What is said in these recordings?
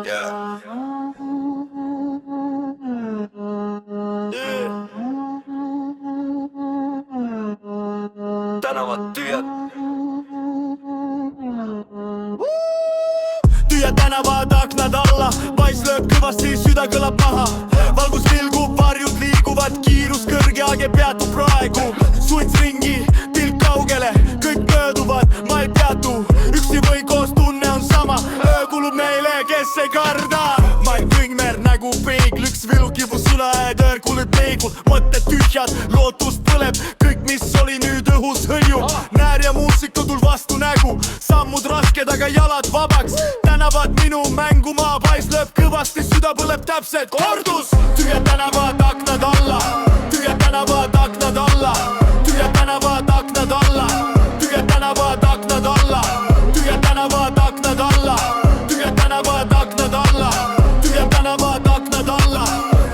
Yeah. Tänavad tühjad. Tühjad tänavad, aknad alla, paiss lööb kõvasti, süda kõlab maha. Valgus vilgub, varjud liiguvad, kiirus kõrge, age peatu praegu. Suits ringi, pilk kaugele, kõik mööduvad, ma ei peatu. Üksi või koos, tunne on sama, öö kulub neile, kes ei karda. Mait Kõngmer nägu peegl, üks vilukivu sõnaed, öör kulub peegul. Mõtted tühjad, lootus põleb, kõik mis oli nüüd õhus hõljub. Näär ja muusika tul vastu nägu, sammud rasked, aga jalad vabaks. Tänavad minu mängumaa, paiss lööb kõvasti, süda põleb täpselt kordus. Tühjad tänavad, aknad alla, tühjad tänavad, aknad alla, tühjad tänavad, aknad alla, tühjad tänavad, aknad alla, tühjad tänavad, aknad alla, tühjad tänavad, aknad alla, tühjad tänavad, aknad alla,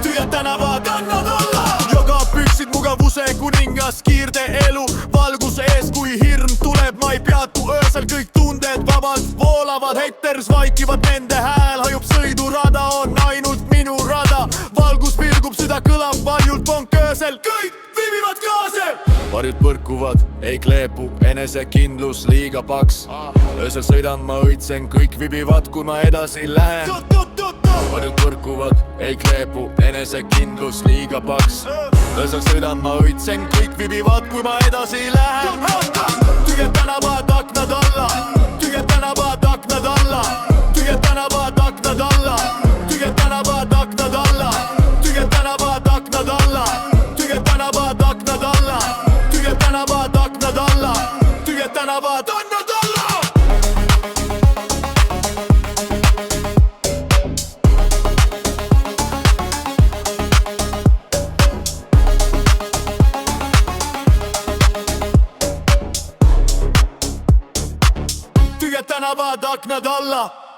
tühjad tänavad, aknad alla. Jogapüksid, mugavuse kuningas, kiirde elu, valgus ees, kui hirm tuleb, ma ei peatu öösel, kõik tunded vabalt voolavad, heiters vaikivad, nende hääl hajub, sõidurada on ainult minu rada. Valgus vilgub, süda kõlab valjult, ponk öösel, kõik vibivad kaasel. Varjud põrkuvad, ei kleepu, enesekindlus liiga paks. Öösel sõidan, ma õitsen, kõik vibivad, kui ma edasi lähen. Varjud põrkuvad, ei kleepu, enesekindlus liiga paks. Öösel sõidan, ma õitsen, kõik vibivad, kui ma edasi lähen. Tühjad tänavad, aknad alla, tühjad tänavad, aknad alla, tühjad tänavad, aknad alla, tühjad tänavad, aknad alla, tühjad tänavad, aknad alla, tühjad tänavad, aknad alla, tühjad tänavad, aknad alla, tühjad tänavad, aknad alla. Tühjad tänavad, aknad alla.